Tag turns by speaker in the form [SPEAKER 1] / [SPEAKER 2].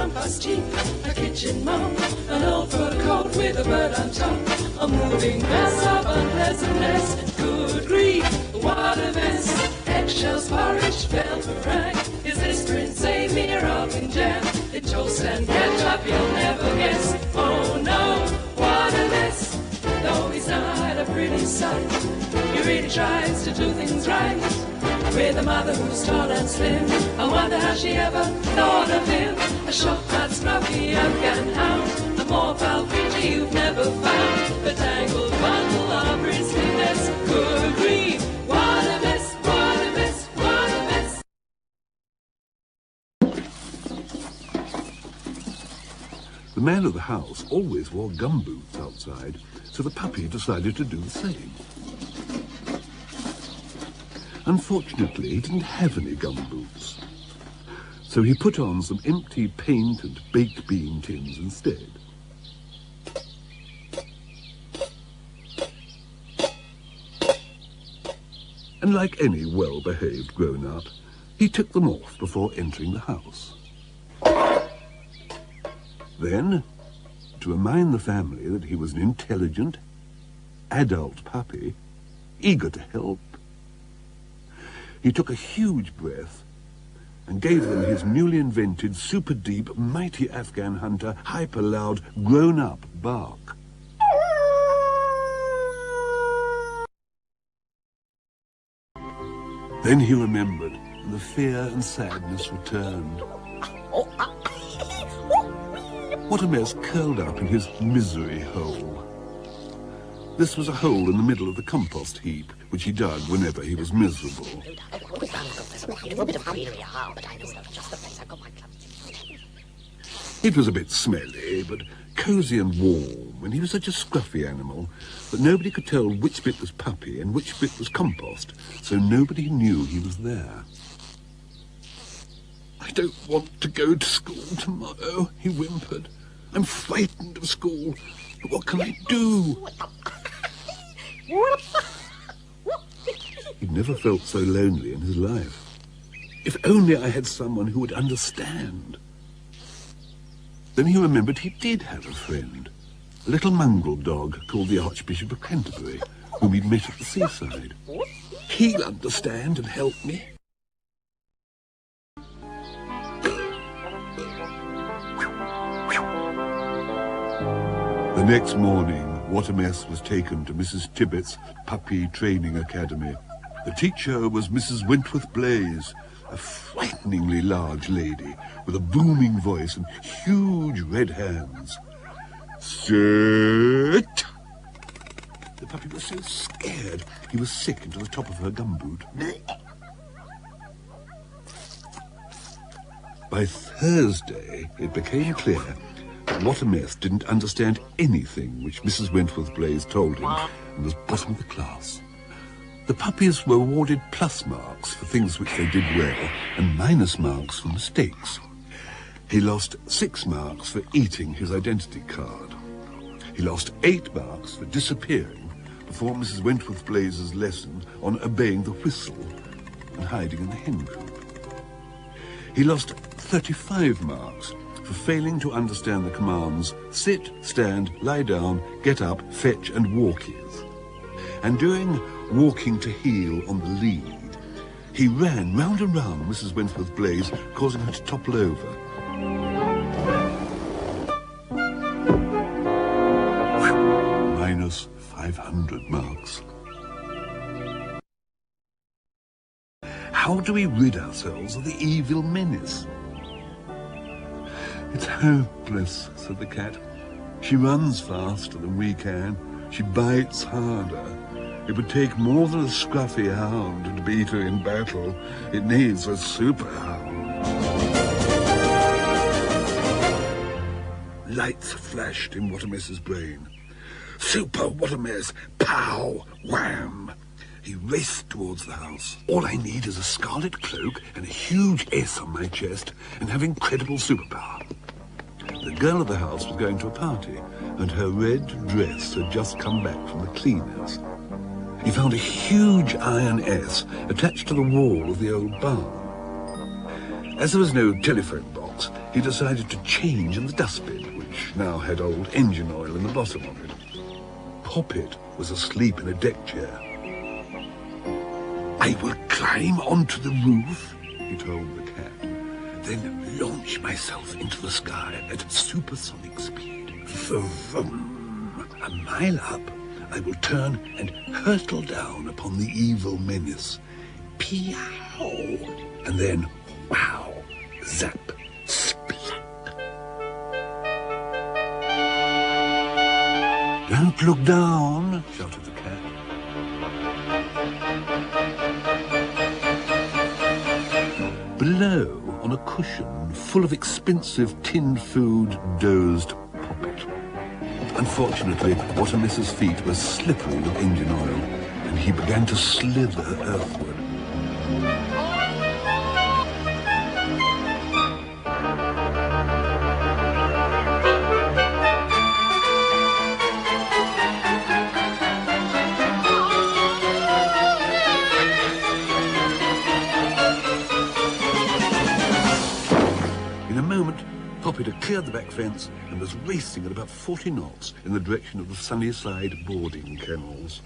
[SPEAKER 1] brown bus jeep, a kitchen mop, an old fur coat with a bird on top, a moving mess of unpleasantness. Good grief, what a mess! Eggshells, porridge, fell for rag. Is this Prince Amir of Kinjan? In toast and ketchup you'll never guess. Oh no, what a mess! Though he's not a pretty sight, he really tries to do things right. With a mother who's tall and slim, I wonder how she ever thought of him. A short, hot, scruffy Afghan hound, a more foul creature you've never found. The tangled bundle of bristliness. Good grief, what a mess, what a mess, what a mess.
[SPEAKER 2] The man of the house always wore gumboots outside, so the puppy decided to do the same. Unfortunately, he didn't have any gumboots, so he put on some empty paint and baked bean tins instead. And like any well-behaved grown-up, he took them off before entering the house. Then, to remind the family that he was an intelligent, adult puppy, eager to help, he took a huge breath and gave them his newly invented, super-deep, mighty Afghan hunter, hyper-loud, grown-up bark. Then he remembered, and the fear and sadness returned. What a mess curled up in his misery hole. This was a hole in the middle of the compost heap, which he dug whenever he was miserable. It was a bit smelly, but cosy and warm, and he was such a scruffy animal that nobody could tell which bit was puppy and which bit was compost, so nobody knew he was there. "I don't want to go to school tomorrow," he whimpered. "I'm frightened of school, but what can I do?" He'd never felt so lonely in his life. If only I had someone who would understand. Then he remembered he did have a friend, a little mongrel dog called the Archbishop of Canterbury, whom he'd met at the seaside. He'll understand and help me. The next morning, What a Mess was taken to Mrs. Tibbett's Puppy Training Academy. The teacher was Mrs. Wentworth Blaze, a frighteningly large lady with a booming voice and huge red hands. "Sit!" The puppy was so scared he was sick into the top of her gumboot. By Thursday, it became clear that What a Mess didn't understand anything which Mrs. Wentworth Blaze told him and was bottom of the class. The puppies were awarded plus marks for things which they did well and minus marks for mistakes. He lost 6 marks for eating his identity card. He lost 8 marks for disappearing before Mrs. Wentworth Blaze's lesson on obeying the whistle and hiding in the hen coop. He lost 35 marks for failing to understand the commands sit, stand, lie down, get up, fetch and walkies. And doing walking to heel on the lead, he ran round and round Mrs. Wentworth Blaze, causing her to topple over. Minus 500 marks. How do we rid ourselves of the evil menace? "It's hopeless," said the cat. "She runs faster than we can. She bites harder. It would take more than a scruffy hound to beat her in battle. It needs a super hound." Lights flashed in What a Mess's brain. Super What a Mess! Pow! Wham! He raced towards the house. "All I need is a scarlet cloak and a huge S on my chest and have incredible superpower." The girl of the house was going to a party, and her red dress had just come back from the cleaners. He found a huge iron S attached to the wall of the old barn. As there was no telephone box, minutes, he decided to change in the dustbin, which now had old engine oil in the bottom of it. Poppet was asleep in a deck chair. "I will climb onto the roof," he told the cat, "then launch myself into the sky at supersonic speed. Vroom. A mile up, I will turn and hurtle down upon the evil menace. Peow! And then, wow, zap, splat. Don't look down, shouted the cat. Below, on a cushion full of expensive tinned food, dozed Poppet. Unfortunately, what a miss's feet were slippery with engine oil, and he began to slither earthward. In a moment, Poppet had cleared the back fence and was racing at about 40 knots in the direction of the Sunnyside boarding kennels.